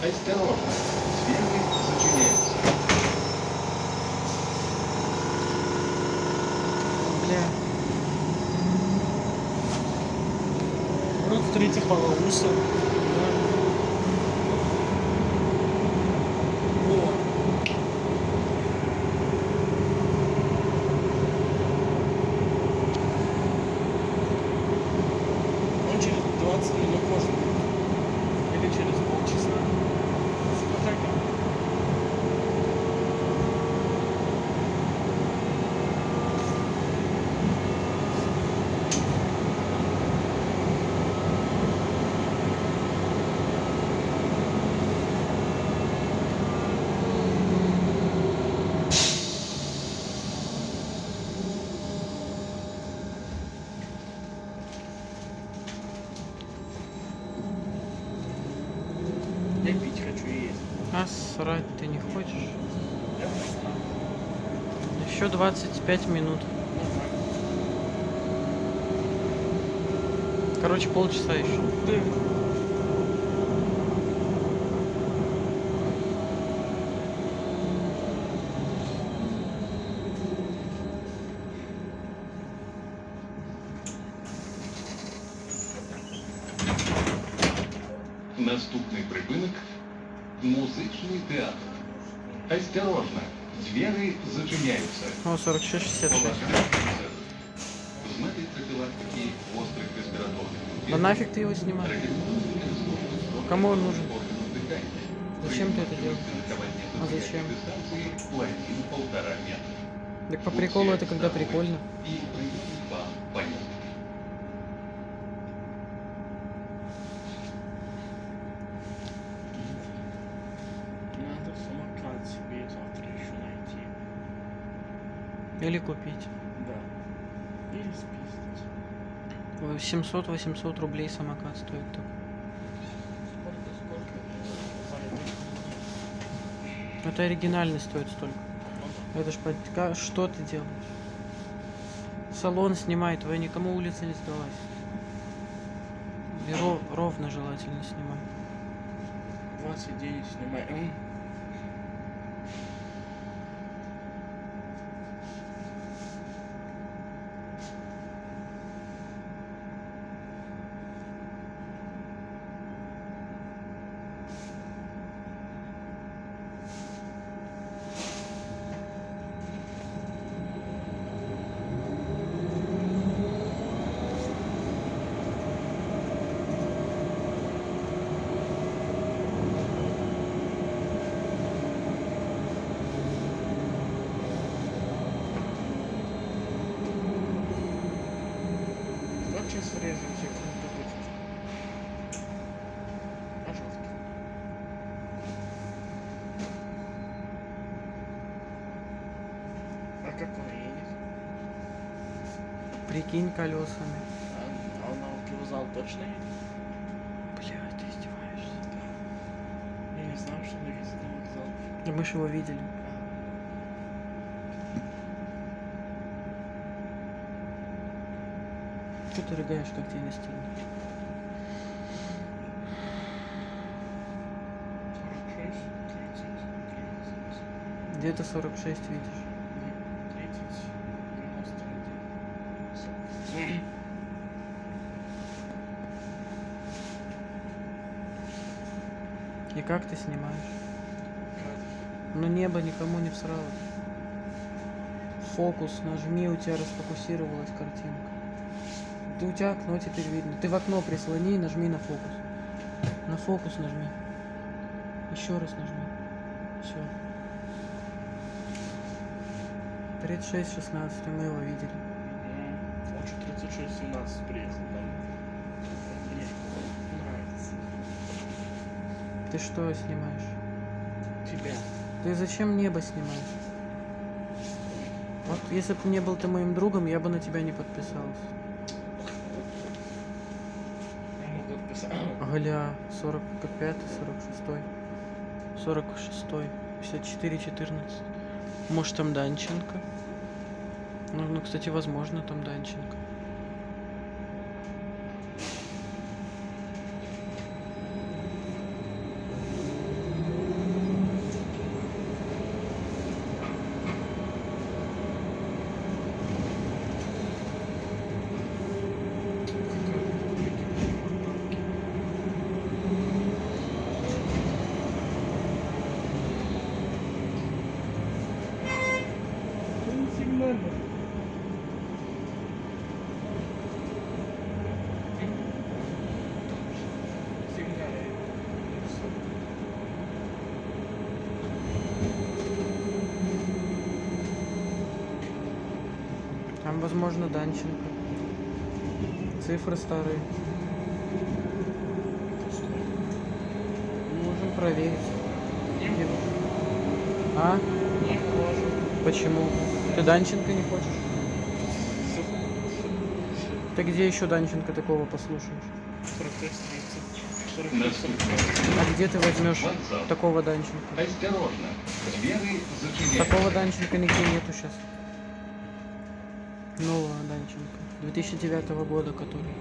Осторожно, двери зачиняются. Бля. Вот смотрите, полоуса. О. Он через 20 минут может быть. Или через полчаса. Смотря как. Я пить хочу и есть. А срать ты не хочешь? Я встал. Еще 25 минут. Нормально. Короче, полчаса еще. Да. Наступний припинок – музичний театр. Осторожно, двери зачиняються. О, 46-66. З метою профілактики гострих респіраторних Да інфекцій нафиг ты его снимаешь? рекомендується службу Кому он нужен? органів дихання. Зачем ты это делаешь? Рекомендование А зачем? дистанции в 1,5 метра. Так по приколу это когда прикольно. И провести вам поездку. Надо самокат себе завтра еще найти. Или купить. Да. Или спиздить. 700-800 рублей самокат стоит только. Сколько? Это оригинальный стоит столько. Ну Это ж что ты делаешь? Салон снимай, твоя никому улица не сдалась. И ровно желательно снимай. да. 20 денег снимай. Как сейчас врежемся в кнопку? Пожалуйста. А как он едет? Прикинь колесами. А он на вокзал точно едет? Бля, ты издеваешься. Я не знал, что он едет на вокзал. Да мы ж его видели. Что ты рыгаешь, как тебе не стыдно? 46, 30, 30. Где-то 46 видишь. 30, 91. И как ты снимаешь? Но небо никому не всрало. Фокус нажми, у тебя расфокусировалась картинка. Ты у тебя окно теперь видно. Ты в окно прислони и нажми на фокус. На фокус нажми. Еще раз нажми. Все. 36-16, мы его видели. Он что 36-17 приехал там. Мне нравится. Ты что снимаешь? Тебя. Ты зачем небо снимаешь? Вот если бы не был ты моим другом, я бы на тебя не подписался. Я могу отписать. Гля, 45, 46, 46, 54, 14. Может там Данченко? Ну, кстати, возможно, там Данченко. Возможно, Данченко. Цифры старые. Можем проверить. Не можу. А? Не можу. Почему? Ты Данченко не хочешь? Ты где еще Данченко такого послушаешь? 46, 30, 46, Наступно. А где ты возьмешь Вокзал. такого Данченко? Осторожно. Двери зачиняются. Такого Данченко нигде нету сейчас. Нового Данченко. 2009 года, который.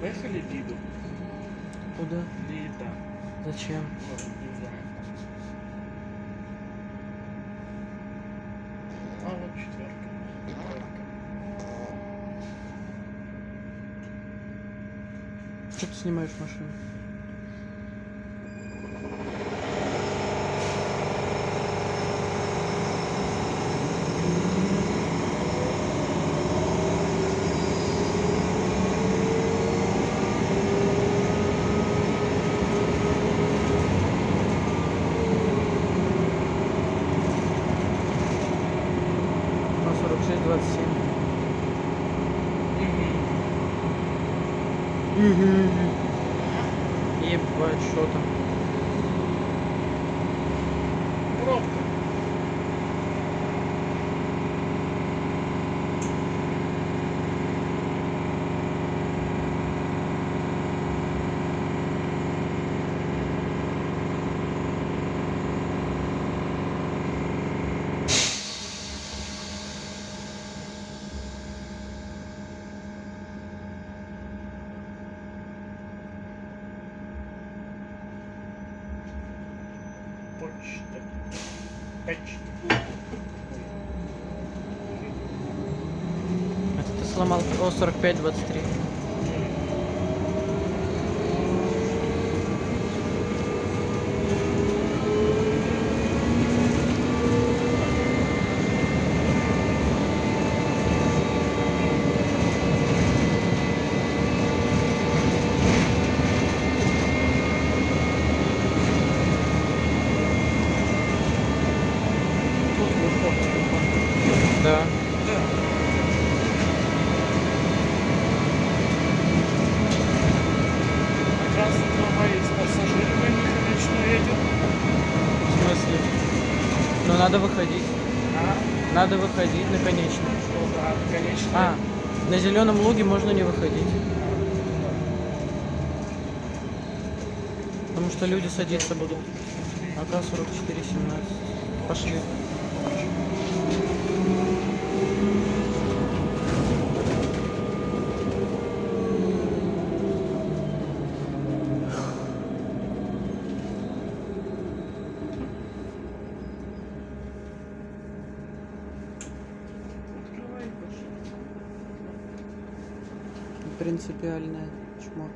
Поехали Лиду. Куда? Лида. Зачем? Ладно, не знаю. А вот четверка. Что ты снимаешь машину? На 46, 27. Ебать, что там? Пробка. Почта. Почта. Это ты сломал. О, 45, 23. Тут выход телефон. Да. Да. А красный трамвай с пассажирами конечно едет. В смысле? Ну надо выходить. А? Надо выходить на конечный. Что, да, конечно. А, на зеленом луге можно не выходить. Потому что люди садиться будут. АК 44, 17. Пошли. Открывай, пошли. Принципиальное чмо.